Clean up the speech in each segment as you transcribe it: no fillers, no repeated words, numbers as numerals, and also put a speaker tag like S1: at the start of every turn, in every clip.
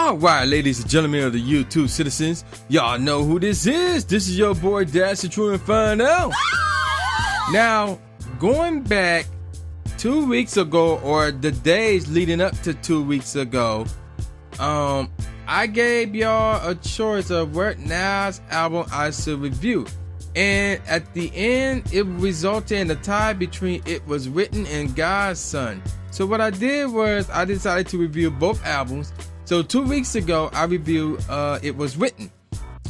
S1: Alright, ladies and gentlemen of the YouTube citizens, y'all know who this is. This is your boy Dash the True Inferno. Now, going back 2 weeks ago, or the days leading up to 2 weeks ago, I gave y'all a choice of what Nas album I should review. And at the end, it resulted in a tie between It Was Written and God's Son. So what I did was I decided to review both albums. So 2 weeks ago, I reviewed It Was Written,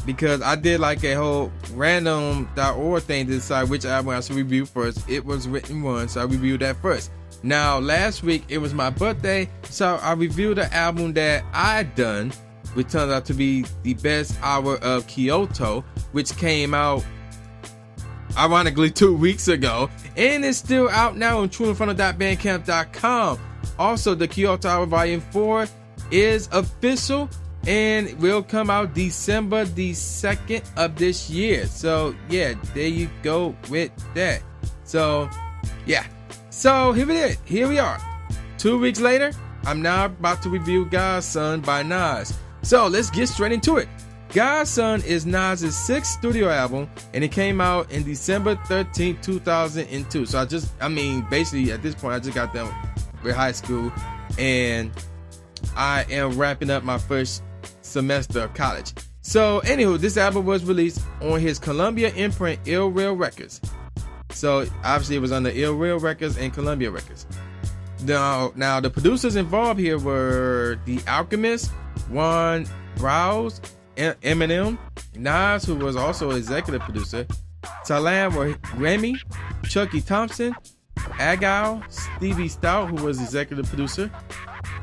S1: because I did like a whole random.org thing to decide which album I should review first. It Was Written one, so I reviewed that first. Now, last week, it was my birthday, so I reviewed the album that I done, which turned out to be The Best Hour of Kyoto, which came out, ironically, 2 weeks ago, and it's still out now on trueinferno.bandcamp.com. Also, the Kyoto Hour Volume 4 is official and will come out December the 2nd of this year. So yeah, there you go with that. So yeah, so here we are 2 weeks later. I'm now about to review God's Son by Nas. So let's get straight into it. God's Son is Nas's 6th studio album, and it came out in December 13th, 2002. So basically at this point I just got done with high school and I am wrapping up my first semester of college. So anywho, this album was released on his Columbia imprint Ill Real Records. So obviously it was under Ill Real Records and Columbia Records. Now the producers involved here were The Alchemist, Juan Browse, Eminem, Nas, who was also executive producer, Talam Remy, Chucky Thompson, Agile, Stevie Stout, who was executive producer,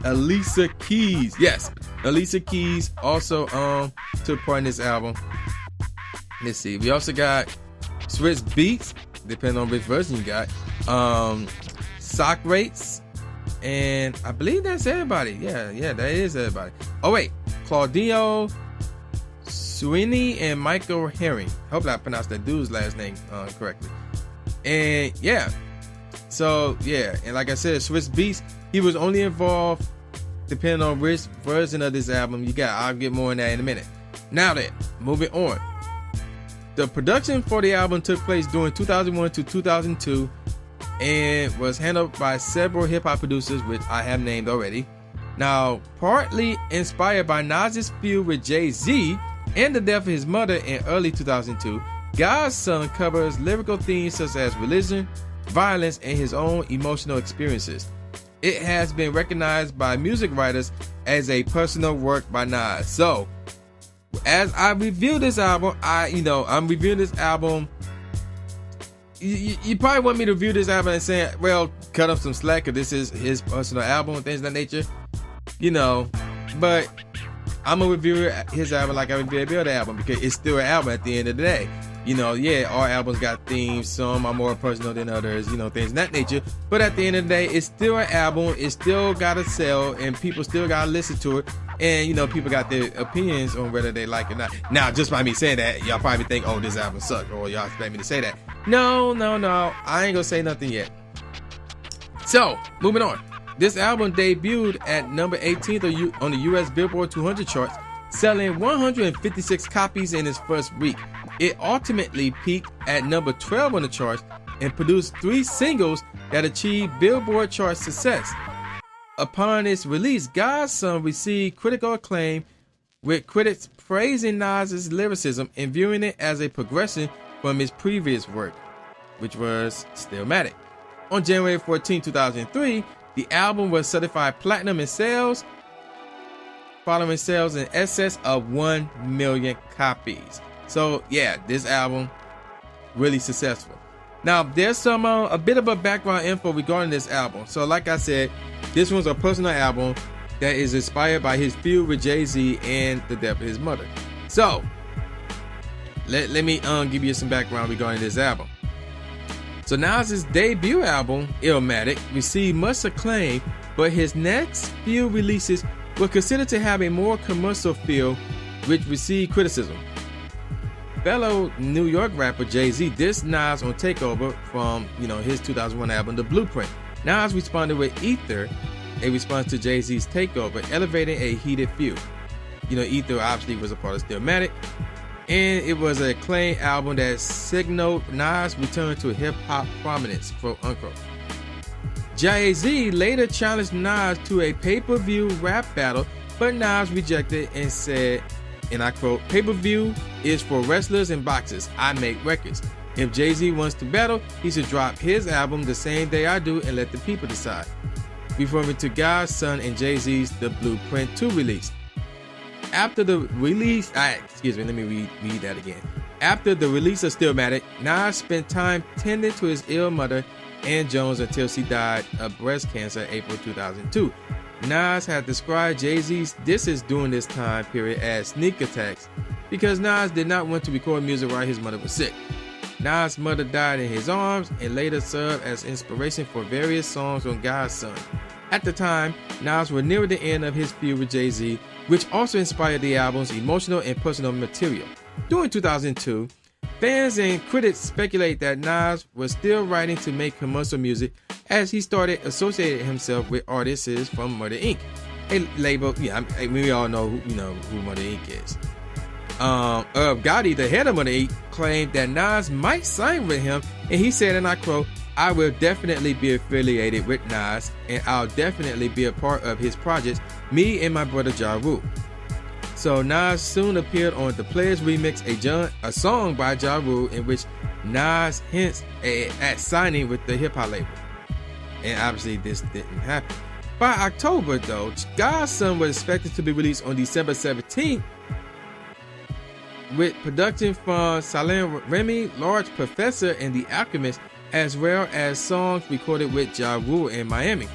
S1: Alicia Keys. Yes, Alicia Keys also took part in this album. Let's see. We also got Switch Beats, depending on which version you got. Sock Rates, and I believe that's everybody. Yeah, that is everybody. Oh wait, Claudio Sweeney and Michael Herring. Hope I pronounced that dude's last name correctly. And yeah. So yeah, and like I said, Swiss Beats, he was only involved depending on which version of this album you got. I'll get more on that in a minute. Now then, moving on. The production for the album took place during 2001 to 2002 and was handled by several hip-hop producers, which I have named already. Now, partly inspired by Nas's feud with Jay-Z and the death of his mother in early 2002, God's Son covers lyrical themes such as religion, violence, and his own emotional experiences. It has been recognized by music writers as a personal work by Nas. So, as I review this album, I'm reviewing this album. You probably want me to review this album and say, well, cut up some slack because this is his personal album and things of that nature. But I'm gonna review his album like I review every other album because it's still an album at the end of the day. All albums got themes. Some are more personal than others, things of that nature. But at the end of the day, it's still an album. It still gotta sell, and people still gotta listen to it. And people got their opinions on whether they like it or not. Now, just by me saying that, y'all probably think, oh, this album sucked, or y'all expect me to say that. No, I ain't gonna say nothing yet. So, moving on. This album debuted at number 18th on the US Billboard 200 charts, selling 156 copies in its first week. It ultimately peaked at number 12 on the charts and produced 3 singles that achieved Billboard chart success. Upon its release, God's Son received critical acclaim, with critics praising Nas's lyricism and viewing it as a progression from his previous work, which was Stillmatic. On January 14, 2003, the album was certified platinum in sales, following sales in excess of 1 million copies. So yeah, this album really successful. Now there's some a bit of a background info regarding this album. So like I said, this one's a personal album that is inspired by his feud with Jay-Z and the death of his mother. So let me give you some background regarding this album. So Nas's debut album, Illmatic, received much acclaim, but his next few releases were considered to have a more commercial feel, which received criticism. Fellow New York rapper Jay-Z dissed Nas on Takeover from his 2001 album, The Blueprint. Nas responded with Ether, a response to Jay-Z's Takeover, elevating a heated feud. Ether obviously was a part of Stillmatic. And it was an acclaimed album that signaled Nas' return to hip-hop prominence, quote unquote. Jay-Z later challenged Nas to a pay-per-view rap battle, but Nas rejected and said, and I quote, "Pay-per-view is for wrestlers and boxers. I make records. If Jay-Z wants to battle, he should drop his album the same day I do and let the people decide." Referring to God's Son and Jay-Z's The Blueprint 2 release. After the release, let me read that again. After the release of Stillmatic, Nas spent time tending to his ill mother, Ann Jones, until she died of breast cancer in April 2002. Nas had described Jay-Z's disses during this time period as sneak attacks because Nas did not want to record music while his mother was sick. Nas' mother died in his arms and later served as inspiration for various songs on God's Son. At the time, Nas was near the end of his feud with Jay-Z, which also inspired the album's emotional and personal material. During 2002, fans and critics speculate that Nas was still writing to make commercial music as he started associating himself with artists from Murder Inc., a label. We all know who Murder Inc. is. Irv Gotti, the head of Murder Inc., claimed that Nas might sign with him, and he said, and I quote, "I will definitely be affiliated with Nas, and I'll definitely be a part of his projects, me and my brother Ja Rule." So Nas soon appeared on the Players Remix, a song by Ja Rule, in which Nas hints at signing with the hip-hop label. And obviously this didn't happen. By October, though, God's Son was expected to be released on December 17th, with production from Salem Remy, Large Professor, and The Alchemist, as well as songs recorded with Ja Rule in Miami.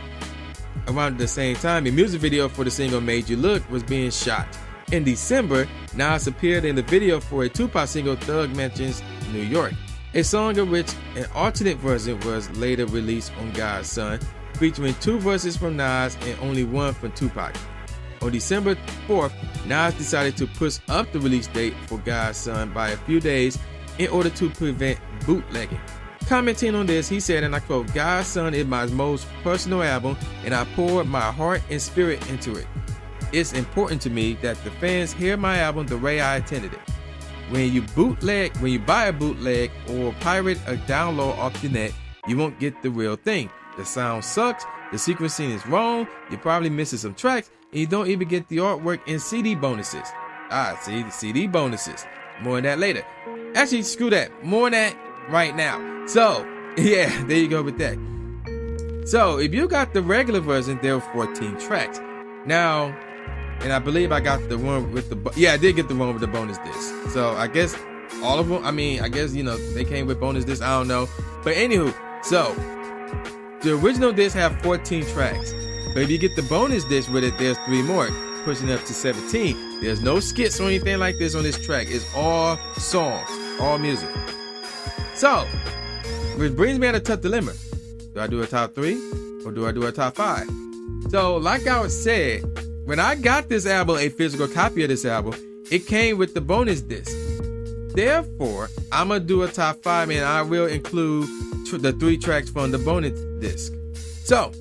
S1: Around the same time, a music video for the single Made You Look was being shot. In December, Nas appeared in the video for a Tupac single, Thug Mansions, New York, a song of which an alternate version was later released on God's Son, featuring 2 verses from Nas and only 1 from Tupac. On December 4th, Nas decided to push up the release date for God's Son by a few days in order to prevent bootlegging. Commenting on this, he said, and I quote, "God's Son is my most personal album, and I poured my heart and spirit into it. It's important to me that the fans hear my album the way I intended it. When you buy a bootleg or pirate a download off the net, you won't get the real thing. The sound sucks, the sequencing is wrong, you're probably missing some tracks, and you don't even get the artwork and CD bonuses." See, the CD bonuses. More on that later. Actually, screw that. More on that right now. So, yeah, there you go with that. So, if you got the regular version, there are 14 tracks. Now, and I believe I got the one with I did get the one with the bonus disc. So, I guess all of them, they came with bonus disc, I don't know. But anywho, so, the original disc have 14 tracks. But if you get the bonus disc with it, there's 3 more, pushing up to 17. There's no skits or anything like this on this track. It's all songs, all music. So, which brings me at a tough dilemma. Do I do a top 3 or do I do a top 5? So, like I said, when I got this album, a physical copy of this album, it came with the bonus disc. Therefore, I'm going to do a top 5 and I will include the 3 tracks from the bonus disc. So,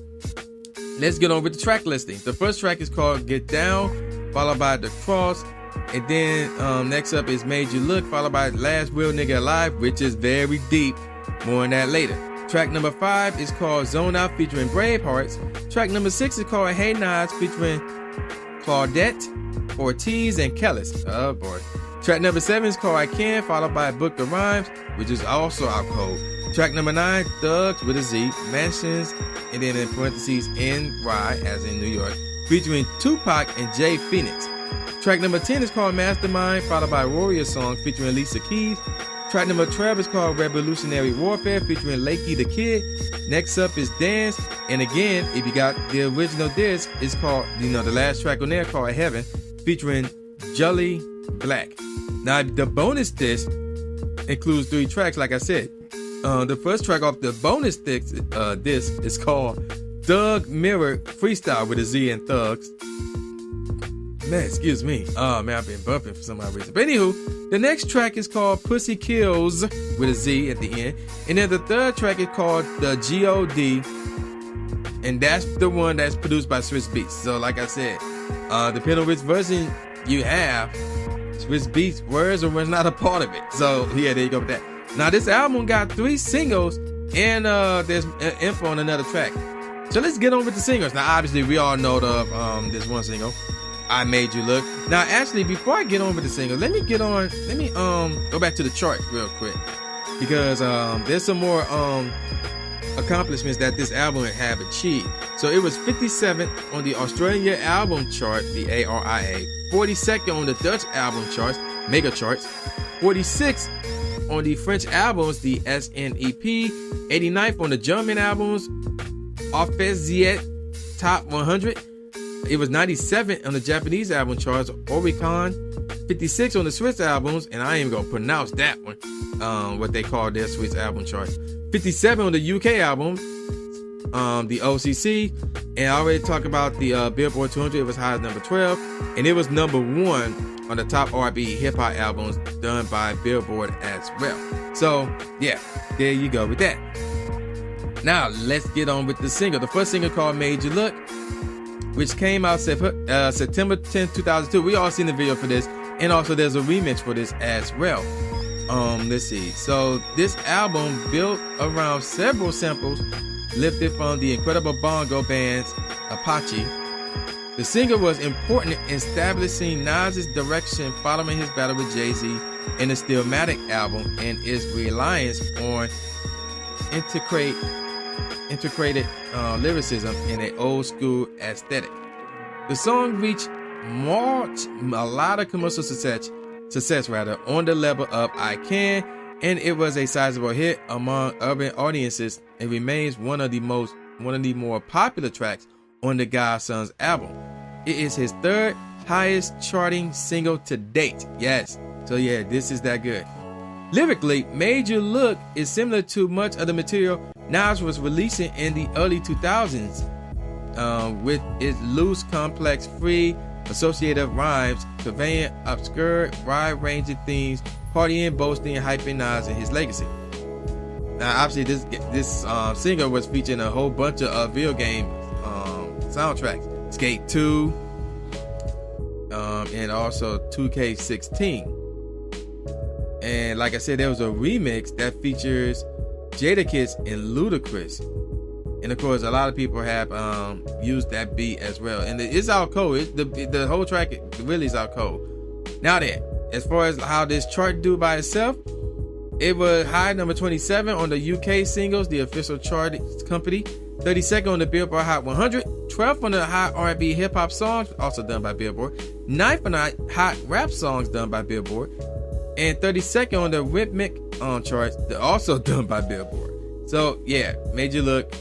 S1: let's get on with the track listing. The first track is called Get Down, followed by The Cross, and then next up is Made You Look, followed by Last Real Nigga Alive, which is very deep. More on that later. Track number 5 is called Zone Out featuring Bravehearts. Track number 6 is called Hey Nas featuring Claudette, Ortiz, and Kellis. Oh boy. Track number 7 is called I Can, followed by Book of Rhymes, which is also out cold. Track number 9, Thugs with a Z, Mansions, and then in parentheses NY, as in New York, featuring Tupac and Jay Phoenix. Track number 10 is called Mastermind, followed by Warrior Song featuring Alicia Keys. Track number 12 is called Revolutionary Warfare featuring Lakey the Kid. Next up is Dance. And again, if you got the original disc, it's called, the last track on there called Heaven featuring Jelly Black. Now, the bonus disc includes 3 tracks, like I said. The first track off the bonus disc is called Thug Mirror Freestyle with a Z and Thugs. Man, excuse me. Oh, man, I've been bumping for some odd reason. But anywho, the next track is called Pussy Kills with a Z at the end. And then the third track is called The G.O.D. And that's the one that's produced by Swiss Beats. So like I said, depending on which version you have Swiss Beats words or was not a part of it. So yeah, there you go with that. Now this album got 3 singles and there's info on another track. So let's get on with the singles. Now obviously we all know of this one single, I Made You Look. Now actually before I get on with the single, let me go back to the chart real quick, because there's some more accomplishments that this album have achieved. So it was 57th on the Australia album chart, the ARIA, 42nd on the Dutch album charts, mega charts, 46th on the French albums, the SNEP, 89th on the German albums, Officiet Top 100. It was 97th on the Japanese album charts, Oricon, 56 on the Swiss albums, and I ain't even gonna pronounce that one, what they call their Swiss album charts. 57 on the UK album, the OCC, and I already talked about the Billboard 200. It was high as number 12, and it was number 1 on the top R&B hip hop albums done by Billboard as well. So yeah, there you go with that. Now let's get on with the single. The first single called "Made You Look," which came out September 10th, 2002. We all seen the video for this, and also there's a remix for this as well. Let's see. So this album built around several samples lifted from the incredible bongo band's Apache. The single was important in establishing Nas's direction following his battle with Jay-Z in the Stillmatic album and his reliance on integrated lyricism in an old school aesthetic. The song reached a lot of commercial success on the level of I Can, and it was a sizable hit among urban audiences and remains one of the more popular tracks on the Godson's album. It is his 3rd highest charting single to date. Yes, so yeah, this is that good. Lyrically, "Made You Look" is similar to much of the material Nas was releasing in the early 2000s, with its loose, complex, free, associative rhymes conveying obscure, wide-ranging themes, partying, boasting, hyping Nas and his legacy. Now, obviously, this single was featuring a whole bunch of video game soundtracks, Skate 2, and also 2K16. And like I said, there was a remix that features Jadakiss and Ludacris. And of course, a lot of people have used that beat as well. And it's out cold. The whole track really is out cold. Now then, as far as how this chart do by itself, it was high number 27 on the UK singles, the official chart company. 32nd on the Billboard Hot 100. 12th on the Hot R&B Hip Hop Songs, also done by Billboard. 9th on the Hot Rap Songs, done by Billboard. And 32nd on the Rhythmic charts, also done by Billboard. So yeah, "Made You Look"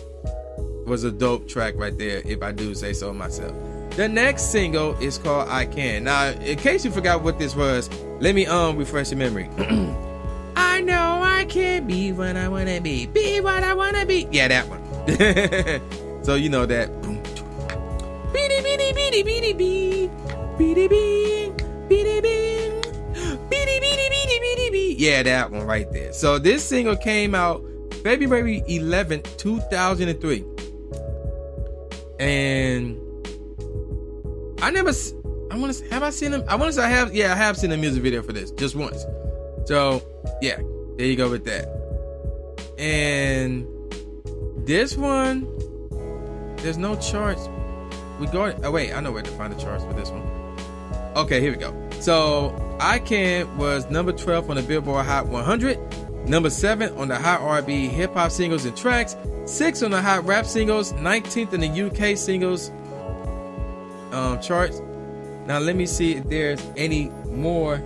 S1: was a dope track right there, if I do say so myself. The next single is called "I Can." Now, in case you forgot what this was, let me refresh your memory. I know I can be what I wanna be what I wanna be. Yeah, that one. So you know that. Beady beady beady beady bee, beady bee, beady bee, beady beady beady beady bee. Yeah, that one right there. So this single came out February 11th, 2003. And I have seen the music video for this just once. So yeah, there you go with that. And this one, there's no charts. I know where to find the charts for this one. Okay, here we go. So I Can was number 12 on the Billboard Hot 100, number 7 on the Hot R&B Hip Hop Singles and Tracks, 6 on the Hot Rap Singles, 19th in the UK Singles charts. Now let me see if there's any more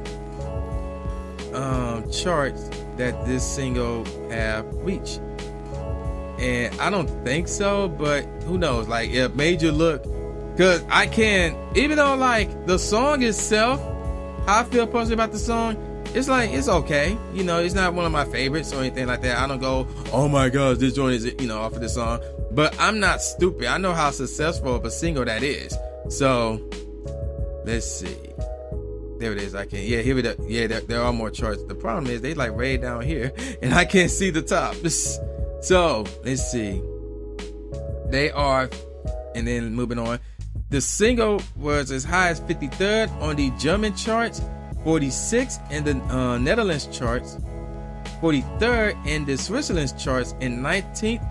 S1: charts that this single have reached. And I don't think so, but who knows? Like, it Made You Look, because I can, even though like the song itself, how I feel personally about the song, it's like, it's okay. You know, it's not one of my favorites or anything like that. I don't go, oh my gosh, this joint is, off of this song. But I'm not stupid. I know how successful of a single that is. So let's see. There it is. I can't. Yeah, here we go. Yeah, there are more charts. The problem is they like way down here, and I can't see the top. So let's see. They are, and then moving on. The single was as high as 53rd on the German charts, 46th in the Netherlands charts, 43rd in the Switzerland charts, and 19th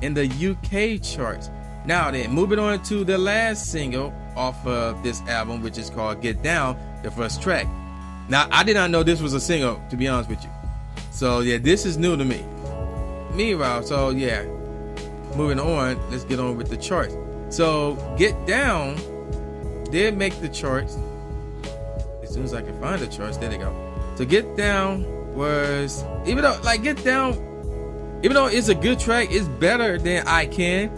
S1: in the UK charts. Now then, moving on to the last single off of this album, which is called Get Down, the first track. Now, I did not know this was a single, to be honest with you. So yeah, this is new to me. So yeah, moving on, let's get on with the charts. So Get Down did make the charts. As soon as I can find the charts, there they go. So Get Down was, even though it's a good track, it's better than I Can,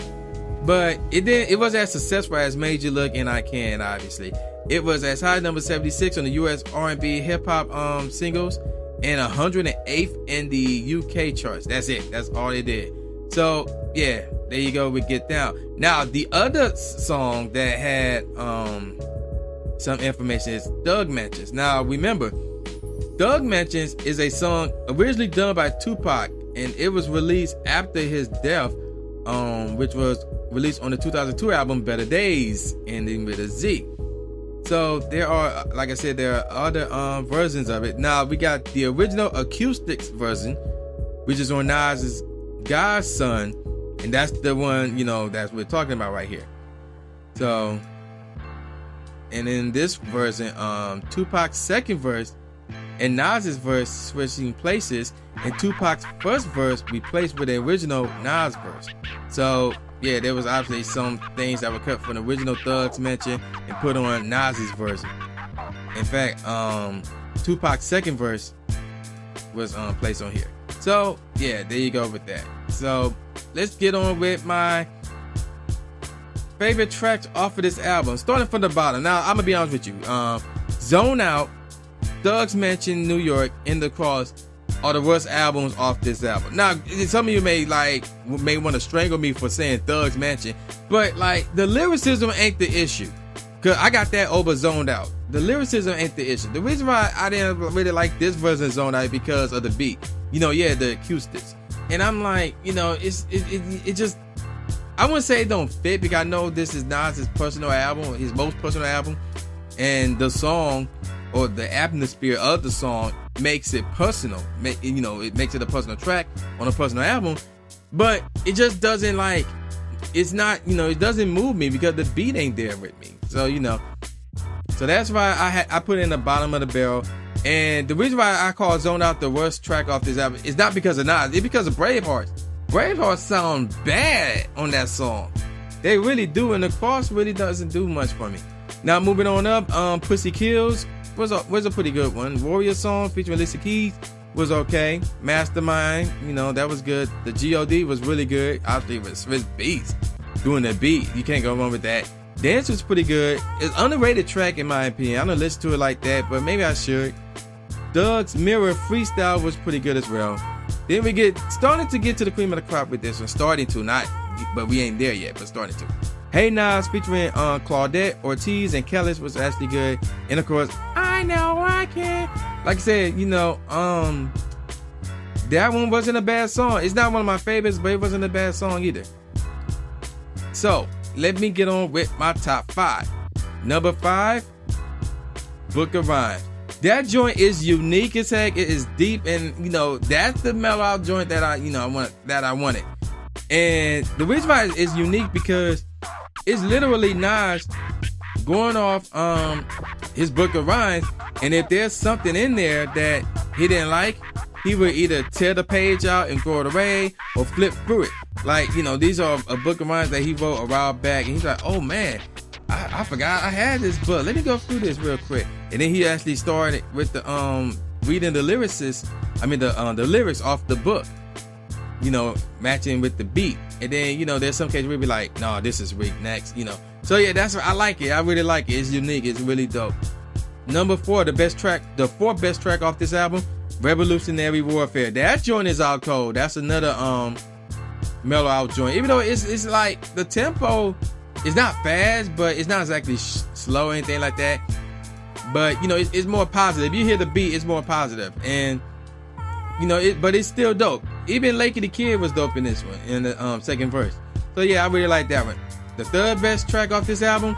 S1: but it wasn't as successful as Made You Look and I Can, obviously. It was as high as number 76 on the US R&B hip hop singles and 108th in the UK charts. That's it. That's all they did. So yeah, there you go with Get Down. Now the other song that had some information is Thug Mansions. Now remember, Thug Mansions is a song originally done by Tupac, and it was released after his death, which was released on the 2002 album Better Days, ending with a Z. So there are, like I said, there are other versions of it. Now we got the original acoustics version, which is on Nas's Godson, and that's the one, that we're talking about right here. So, and in this version, Tupac's second verse and Nas's verse switching places, and Tupac's first verse replaced with the original Nas verse. So yeah, there was obviously some things that were cut from the original Thug's Mention and put on Nas's version. In fact, Tupac's second verse was placed on here. So yeah, there you go with that. So let's get on with my favorite tracks off of this album, starting from the bottom. Now I'm gonna be honest with you. Zone Out, Thug's Mansion, New York, In the Cross are the worst albums off this album. Now, some of you may want to strangle me for saying Thug's Mansion, but the lyricism ain't the issue. Cause I got that over Zoned Out. The lyricism ain't the issue. The reason why I didn't really like this version of Zoned Out is because of the beat. The acoustics. And I'm like, it just, I wouldn't say it don't fit, because I know this is Nas's personal album, his most personal album, and the song or the atmosphere of the song makes it personal. It makes it a personal track on a personal album, but it just doesn't it's not, it doesn't move me because the beat ain't there with me. So, so that's why I put it in the bottom of the barrel. And the reason why I call Zone Out the worst track off this album is not because of Nas, it's because of Braveheart. Braveheart sound bad on that song. They really do, and the cross really doesn't do much for me. Now moving on up, Pussy Kills was a pretty good one. Warrior Song featuring Alicia Keys was okay. Mastermind, that was good. The G.O.D. was really good. Obviously it was Swiss Beats doing the beat. You can't go wrong with that. Dance was pretty good. It's an underrated track in my opinion. I don't listen to it like that, but maybe I should. Doug's Mirror Freestyle was pretty good as well. Then we started to get to the cream of the crop with this one. Starting to, but we ain't there yet, but starting to. Hey Nas featuring Claudette Ortiz and Kellis was actually good. And of course, I Know I Can. Like I said, that one wasn't a bad song. It's not one of my favorites, but it wasn't a bad song either. So let me get on with my top 5. Number 5, Book of Rhymes. That joint is unique as heck. It is deep, and that's the mellow out joint that I wanted. And the reason why it's unique because it's literally Nas going off his Book of Rhymes, and if there's something in there that he didn't like, he would either tear the page out and throw it away or flip through it. These are a Book of Rhymes that he wrote a while back, and he's like, oh man, I forgot I had this book. Let me go through this real quick. And then he actually started with the reading the the lyrics off the book, matching with the beat. And then, there's some cases where we be like, no, this is weak, next, So yeah, I like it. I really like it. It's unique. It's really dope. Number 4, the fourth best track off this album, Revolutionary Warfare. That joint is out cold. That's another mellow out joint. Even though it's like the tempo is not fast, but it's not exactly slow or anything like that. But it's more positive. You hear the beat, it's more positive, and but it's still dope. Even Lakey the Kid was dope in this one, in the second verse. So yeah, I really like that one. The third best track off this album,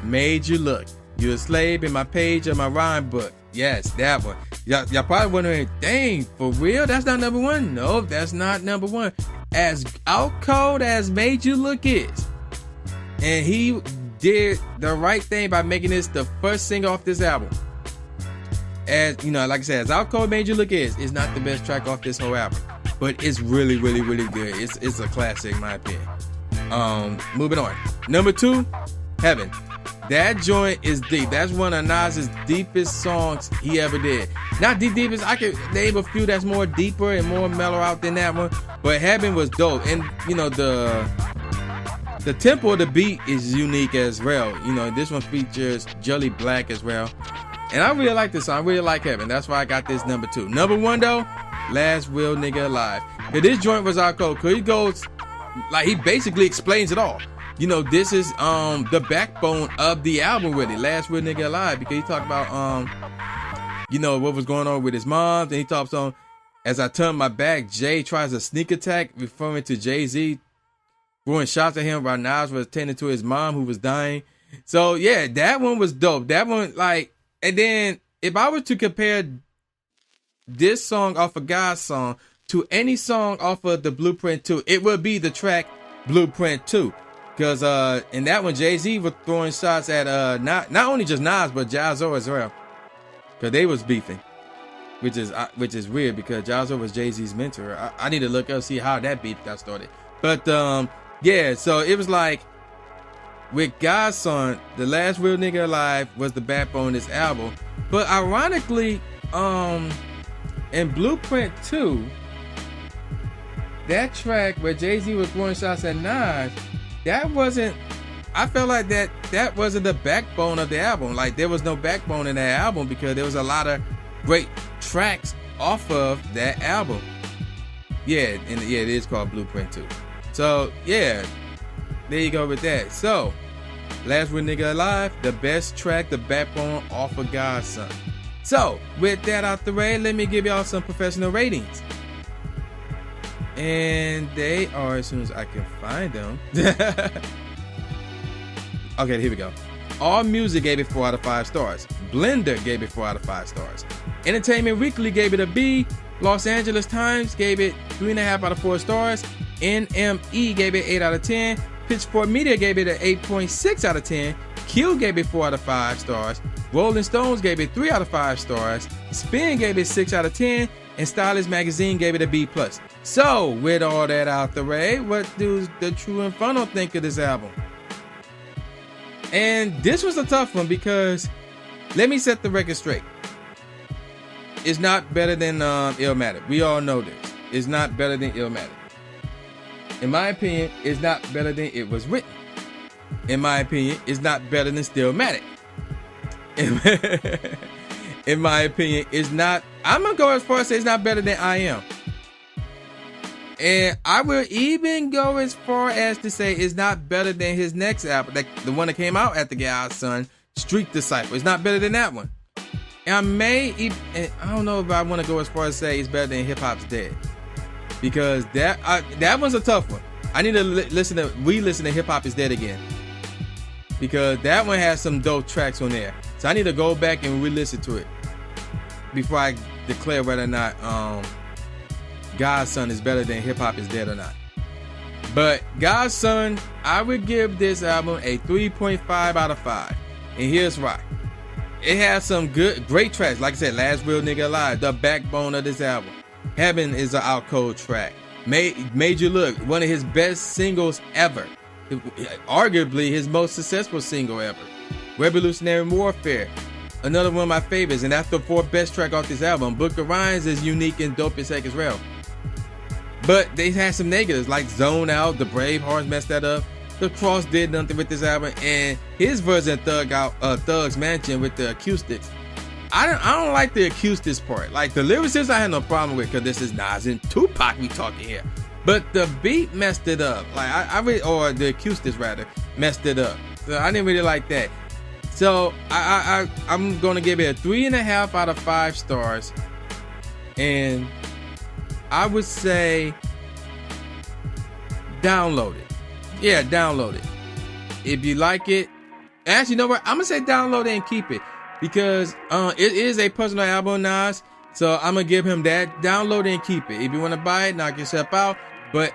S1: Made You Look. You a slave in my page of my rhyme book. Yes, that one. Y'all probably wondering, dang, for real? That's not number one? No, that's not number one. As out cold as Made You Look is. And he did the right thing by making this the first single off this album. As you know, like I said, as out cold Made You Look is not the best track off this whole album. But it's really, really, really good. It's a classic in my opinion. Moving on. Number 2, Heaven. That joint is deep. That's one of Nas's deepest songs he ever did. Not the deepest. I could name a few that's more deeper and more mellow out than that one. But Heaven was dope. And you know, the tempo of the beat is unique as well. You know, this one features Jelly Black as well. And I really like this song. I really like Heaven. That's why I got this number 2. Number 1 though, Last Real Nigga Alive. Cause this joint was out cold. Cause he goes, like he basically explains it all. You know, this is the backbone of the album really, Last Real Nigga Alive, because he talked about you know, what was going on with his mom. And he talks on, as I turn my back, Jay tries a sneak attack, referring to Jay-Z, throwing shots at him while Nas was tending to his mom who was dying. So yeah, that one was dope. That one, like, and then if I were to compare this song off of God's song to any song off of the Blueprint 2, it would be the track Blueprint 2. Because in that one, Jay-Z was throwing shots at not only just Nas, but Jazzo as well. Because they was beefing. Which is weird because Jazzo was Jay-Z's mentor. I need to look up, see how that beef got started. But yeah, so it was like with God's song, The Last Real Nigga Alive was the backbone of this album. But ironically, in Blueprint 2, that track where Jay-Z was throwing shots at Nas, that wasn't, I felt like that wasn't the backbone of the album. Like there was no backbone in that album because there was a lot of great tracks off of that album. Yeah, and yeah, it is called Blueprint 2. So yeah, there you go with that. So Last Real Nigga Alive, the best track, the backbone off of God's Son. So with that out the way, let me give y'all some professional ratings. And they are, as soon as I can find them. Okay, here we go. All Music gave it 4 out of 5 stars. Blender gave it 4 out of 5 stars. Entertainment Weekly gave it a B. Los Angeles Times gave it 3.5 out of 4 stars. NME gave it 8 out of 10. Pitchfork Media gave it an 8.6 out of 10. Q gave it 4 out of 5 stars. Rolling Stones gave it 3 out of 5 stars. Spin gave it 6 out of 10. And Stylist Magazine gave it a B+. So, with all that out the way, what do the True Inferno think of this album? And this was a tough one because, let me set the record straight. It's not better than Illmatic. We all know this. It's not better than Illmatic. In my opinion, it's not better than It Was Written. In my opinion, it's not better than Stillmatic. In my opinion, it's not, I'm going to go as far as say it's not better than I Am. And I will even go as far as to say it's not better than his next album, the one that came out after God's Son, Street Disciple. It's not better than that one. And I don't know if I want to go as far as say it's better than Hip Hop's Dead. Because that one's a tough one. I need to listen to Hip Hop Is Dead again. Because that one has some dope tracks on there. So I need to go back and re-listen to it before I declare whether or not God's Son is better than Hip Hop Is Dead or not. But God's Son, I would give this album a 3.5 out of 5. And here's why. It has some great tracks. Like I said, Last Real Nigga Alive, the backbone of this album. Heaven is an out cold track. Made You Look, one of his best singles ever. Arguably his most successful single ever. Revolutionary Warfare, another one of my favorites, and that's the 4th best track off this album. Book of Rhymes is unique and dope as heck as well. But they had some negatives like Zone Out, The Brave Hearts messed that up. The Cross did nothing with this album, and his version of Thug's Mansion with the acoustics. I don't like the acoustics part. Like the lyricists I had no problem with because this is Nas and Tupac we talking here. But the beat messed it up. Like or the acoustics rather messed it up. So I didn't really like that. So I'm gonna give it a 3.5 out of 5 stars, and I would say download it. Yeah, download it. If you like it, Actually, you know what? I'm gonna say download it and keep it because it is a personal album, Nas. So I'm gonna give him that. Download it and keep it. If you want to buy it, knock yourself out. But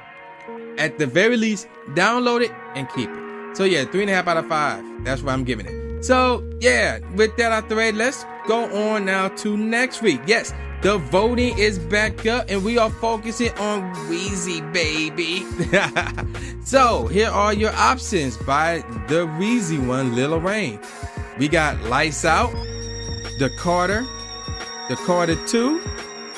S1: at the very least, download it and keep it. So yeah, 3.5 out of 5. That's what I'm giving it. So yeah, with that out the way, let's go on now to next week. Yes, the voting is back up and we are focusing on Weezy, baby. So here are your options by the Weezy one, Lil Wayne. We got Lights Out, The Carter 2,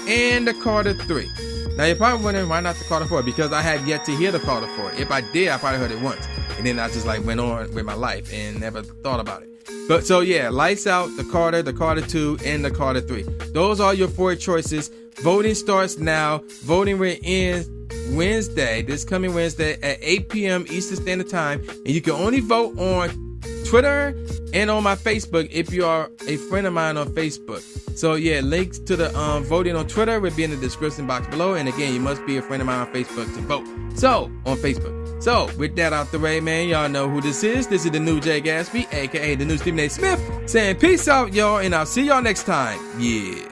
S1: and The Carter 3. Now you're probably wondering why not The Carter 4, because I had yet to hear The Carter 4. If I did, I probably heard it once. And then I just like went on with my life and never thought about it. But so yeah, Lights Out, The Carter 2, and The Carter 3. Those are your 4 choices. Voting starts now. Voting will end Wednesday, this coming Wednesday at 8 p.m. Eastern Standard Time. And you can only vote on Twitter and on my Facebook if you are a friend of mine on Facebook. So yeah, links to the voting on Twitter will be in the description box below. And again, you must be a friend of mine on Facebook to vote. So on Facebook. So with that out the way, man, y'all know who this is. This is the new Jay Gatsby, aka the new Stephen A. Smith, saying peace out, y'all, and I'll see y'all next time. Yeah.